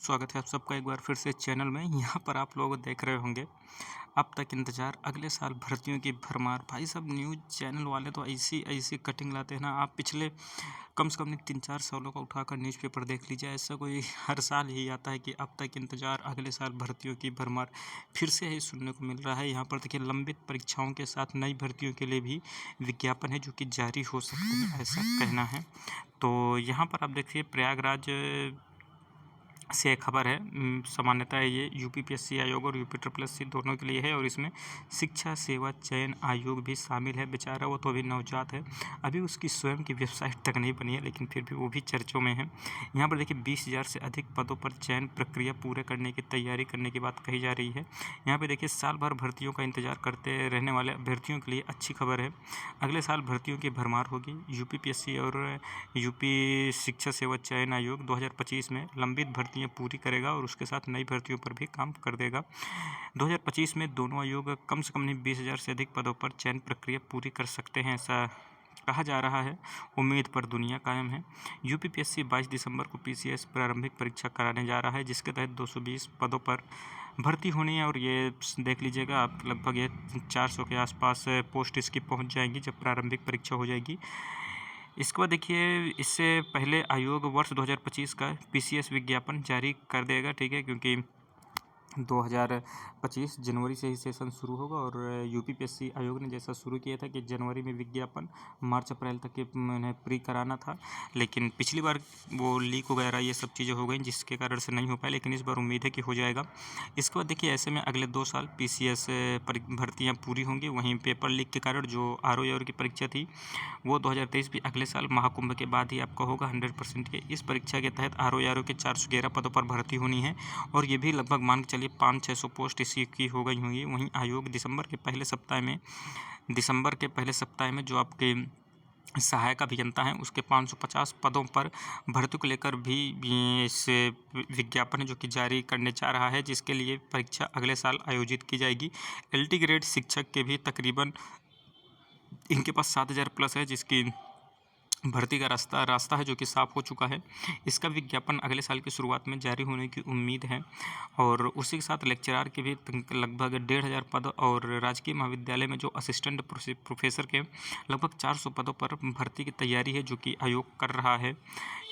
स्वागत है आप सबका एक बार फिर से चैनल में। यहाँ पर आप लोग देख रहे होंगे अब तक इंतज़ार अगले साल भर्तियों की भरमार। भाई साहब न्यूज़ चैनल वाले तो ऐसी ऐसी कटिंग लाते हैं ना। आप पिछले कम से कम नहीं 3-4 सालों का उठाकर न्यूज़पेपर देख लीजिए। ऐसा कोई हर साल ही आता है कि अब तक इंतज़ार अगले साल भर्तियों की भरमार फिर से ही सुनने को मिल रहा है। यहाँ पर देखिए लंबित परीक्षाओं के साथ नई भर्तियों के लिए भी विज्ञापन है जो कि जारी हो सकते हैं, ऐसा कहना है। तो यहाँ पर आप देखिए प्रयागराज से एक खबर है। सामान्यतः ये यूपीपीएससी आयोग और यूपी दोनों के लिए है और इसमें शिक्षा सेवा चयन आयोग भी शामिल है। बेचारा वो तो अभी नवजात है, अभी उसकी स्वयं की वेबसाइट तक नहीं बनी है, लेकिन फिर भी वो भी चर्चों में है। यहाँ पर देखिए 20,000 से अधिक पदों पर चयन प्रक्रिया पूरे करने की तैयारी करने की बात कही जा रही है। यहाँ पर देखिए साल भर भर्तियों का इंतजार करते रहने वाले अभ्यर्थियों के लिए अच्छी खबर है। अगले साल भर्तियों की भरमार होगी। यूपीपीएससी और यूपी शिक्षा सेवा चयन आयोग 2025 में लंबित भर्तियां पूरी करेगा और उसके साथ नई भर्तियों पर भी काम कर देगा। 2025 में दोनों आयोग कम से कम नहीं 20,000 से अधिक पदों पर चयन प्रक्रिया पूरी कर सकते हैं, ऐसा कहा जा रहा है। उम्मीद पर दुनिया कायम है। यूपीपीएससी 22 दिसंबर को पीसीएस प्रारंभिक परीक्षा कराने जा रहा है, जिसके तहत 220 पदों पर भर्ती होनी है और ये देख लीजिएगा आप लगभग ये 400 के आसपास पोस्ट इसकी पहुंच जाएंगी जब प्रारंभिक परीक्षा हो जाएगी। इसके बाद देखिए इससे पहले आयोग वर्ष 2025 का पीसीएस विज्ञापन जारी कर देगा, ठीक है, क्योंकि 2025 जनवरी से ही सेशन शुरू होगा और यूपीपीएससी आयोग ने जैसा शुरू किया था कि जनवरी में विज्ञापन मार्च अप्रैल तक के उन्हें प्री कराना था, लेकिन पिछली बार वो लीक वगैरह ये सब चीज़ें हो गई जिसके कारण से नहीं हो पाया, लेकिन इस बार उम्मीद है कि हो जाएगा। इसके बाद देखिए ऐसे में अगले 2 साल पीसीएस भर्तियाँ पूरी होंगी। वहीं पेपर लीक के कारण जो आरओ की परीक्षा थी वो 2023 भी अगले साल महाकुंभ के बाद ही आपका होगा 100% के। इस परीक्षा के तहत आरओ के 411 पदों पर भर्ती होनी है और ये भी लगभग मान के चलिए 500-600 पोस्ट इसी की हो गई होंगी। वहीं आयोग दिसंबर के पहले सप्ताह में जो आपके सहायक अभियंता हैं उसके 550 पदों पर भर्ती को लेकर भी इस विज्ञापन है जो कि जारी करने जा रहा है, जिसके लिए परीक्षा अगले साल आयोजित की जाएगी। एलटी ग्रेड शिक्षक के भी तकरीबन इनके पास 7,000 प्लस है, जिसकी भर्ती का रास्ता है जो कि साफ हो चुका है। इसका विज्ञापन अगले साल की शुरुआत में जारी होने की उम्मीद है और उसी के साथ लेक्चरार के भी लगभग 1,500 पद और राजकीय महाविद्यालय में जो असिस्टेंट प्रोफेसर के लगभग 400 पदों पर भर्ती की तैयारी है जो कि आयोग कर रहा है।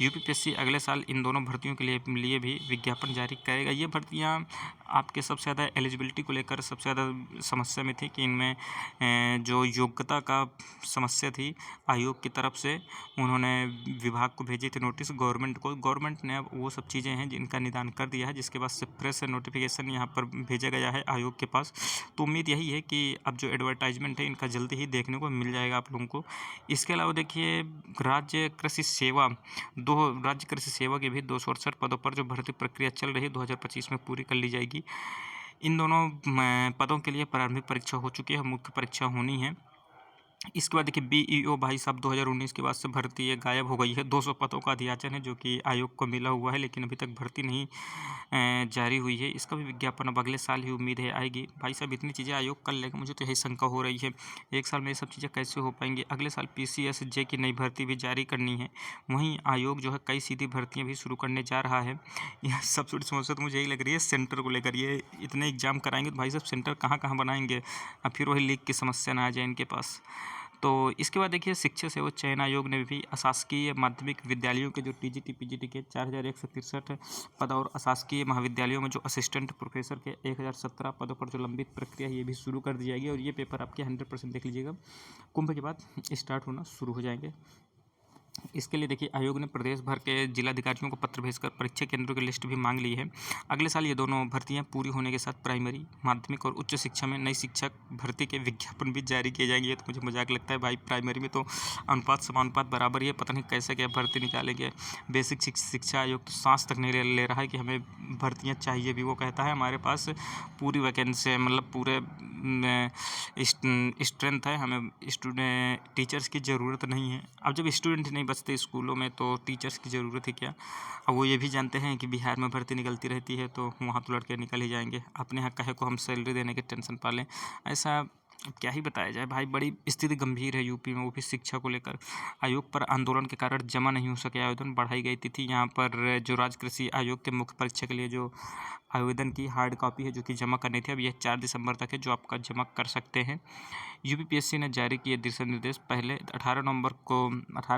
यूपीपीएससी अगले साल इन दोनों भर्तियों के लिए भी विज्ञापन जारी करेगा। ये भर्तियाँ आपके सबसे ज़्यादा एलिजिबिलिटी को लेकर सबसे ज़्यादा समस्या में थी कि इनमें जो योग्यता का समस्या थी आयोग की तरफ से, उन्होंने विभाग को भेजी थी नोटिस गवर्नमेंट को। गवर्नमेंट ने अब वो सब चीज़ें हैं जिनका निदान कर दिया है, जिसके बाद से प्रेस नोटिफिकेशन यहाँ पर भेजा गया है आयोग के पास। तो उम्मीद यही है कि अब जो एडवर्टाइजमेंट है इनका जल्दी ही देखने को मिल जाएगा आप लोगों को। इसके अलावा देखिए राज्य कृषि सेवा के भी 268 पदों पर जो भर्ती प्रक्रिया चल रही है 2025 में पूरी कर ली जाएगी। इन दोनों पदों के लिए प्रारंभिक परीक्षा हो चुकी है, मुख्य परीक्षा होनी है। इसके बाद देखिए बीईओ भाई साहब 2019 के बाद से भर्ती ये गायब हो गई है। 200 पदों का अध्याचन है जो कि आयोग को मिला हुआ है, लेकिन अभी तक भर्ती नहीं जारी हुई है। इसका भी विज्ञापन अब अगले साल ही उम्मीद है आएगी। भाई साहब इतनी चीज़ें आयोग कर लेगा, मुझे तो यही शंका हो रही है। एक साल में ये सब चीज़ें कैसे हो पाएंगी। अगले साल पीसीएस जे की नई भर्ती भी जारी करनी है। वहीं आयोग जो है कई सीधी भर्तियाँ भी शुरू करने जा रहा है। यह सबसे बड़ी समस्या तो मुझे यही लग रही है सेंटर को लेकर। ये इतने एग्जाम कराएंगे तो भाई साहब सेंटर कहाँ कहाँ बनाएंगे, अब फिर वही लीक की समस्या ना आ जाए इनके पास। तो इसके बाद देखिए शिक्षा सेवा चयन आयोग ने भी अशासकीय माध्यमिक विद्यालयों के जो टीजीटी पीजीटी के 4,163 पद और अशासकीय महाविद्यालयों में जो असिस्टेंट प्रोफेसर के 1,017 पदों पर जो लंबित प्रक्रिया है ये भी शुरू कर दी जाएगी और ये पेपर आपके 100% देख लीजिएगा कुंभ के बाद स्टार्ट होना शुरू हो जाएंगे। इसके लिए देखिए आयोग ने प्रदेश भर के जिलाधिकारियों को पत्र भेजकर परीक्षा केंद्रों की लिस्ट भी मांग ली है। अगले साल ये दोनों भर्तियां पूरी होने के साथ प्राइमरी, माध्यमिक और उच्च शिक्षा में नई शिक्षक भर्ती के विज्ञापन भी जारी किए जाएंगे। ये तो मुझे मजाक लगता है भाई, प्राइमरी में तो अनुपात समानुपात बराबर ही है, पता नहीं कैसे क्या भर्ती निकालेंगे। बेसिक शिक्षा आयोग तो सांस तक नहीं ले रहा है कि हमें भर्तियाँ चाहिए भी। वो कहता है हमारे पास पूरी वैकेंसी है, मतलब पूरे स्ट्रेंथ है, हमें टीचर्स की ज़रूरत नहीं है। अब जब स्टूडेंट नहीं बचते स्कूलों में तो टीचर्स की ज़रूरत है क्या। अब वो ये भी जानते हैं कि बिहार में भर्ती निकलती रहती है तो वहाँ तो लड़के निकल ही जाएंगे, अपने यहाँ कहे को हम सैलरी देने की टेंशन पालें। ऐसा अब क्या ही बताया जाए भाई, बड़ी स्थिति गंभीर है यूपी में, वो भी शिक्षा को लेकर। आयोग पर आंदोलन के कारण जमा नहीं हो सके आवेदन, बढ़ाई गई तिथि। यहाँ पर जो राज्य कृषि आयोग के मुख्य परीक्षा के लिए जो आवेदन की हार्ड कॉपी है जो कि जमा करनी थी, अब यह 4 दिसंबर तक है जो आपका जमा कर सकते हैं। यूपीपीएससी ने जारी किए दिशा निर्देश, पहले 18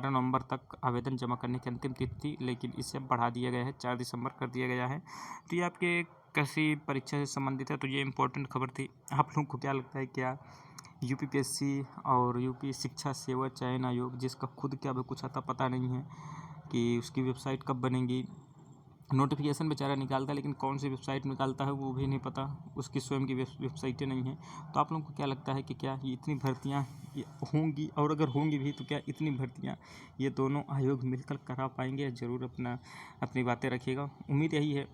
नवंबर तक आवेदन जमा करने की अंतिम तिथि थी, लेकिन इसे बढ़ा दिया गया है, 4 दिसंबर कर दिया गया है। तो ये आपके कृषि परीक्षा से संबंधित है, तो ये इम्पोर्टेंट खबर थी। आप लोगों को क्या लगता है, क्या यूपीपीएससी और यूपी शिक्षा सेवा चयन आयोग, जिसका खुद क्या कुछ आता पता नहीं है कि उसकी वेबसाइट कब बनेगी, नोटिफिकेशन बेचारा निकालता है लेकिन कौन सी वेबसाइट निकालता है वो भी नहीं पता, उसकी स्वयं की वेबसाइटें नहीं हैं। तो आप लोगों को क्या लगता है कि क्या ये इतनी भर्तियाँ होंगी, और अगर होंगी भी तो क्या इतनी भर्तियाँ ये दोनों आयोग मिलकर करा पाएंगे? ज़रूर अपनी बातें रखिएगा। उम्मीद यही है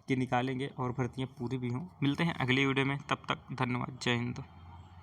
कि निकालेंगे और भर्तियाँ पूरी भी हों। मिलते हैं अगली वीडियो में, तब तक धन्यवाद, जय हिंद।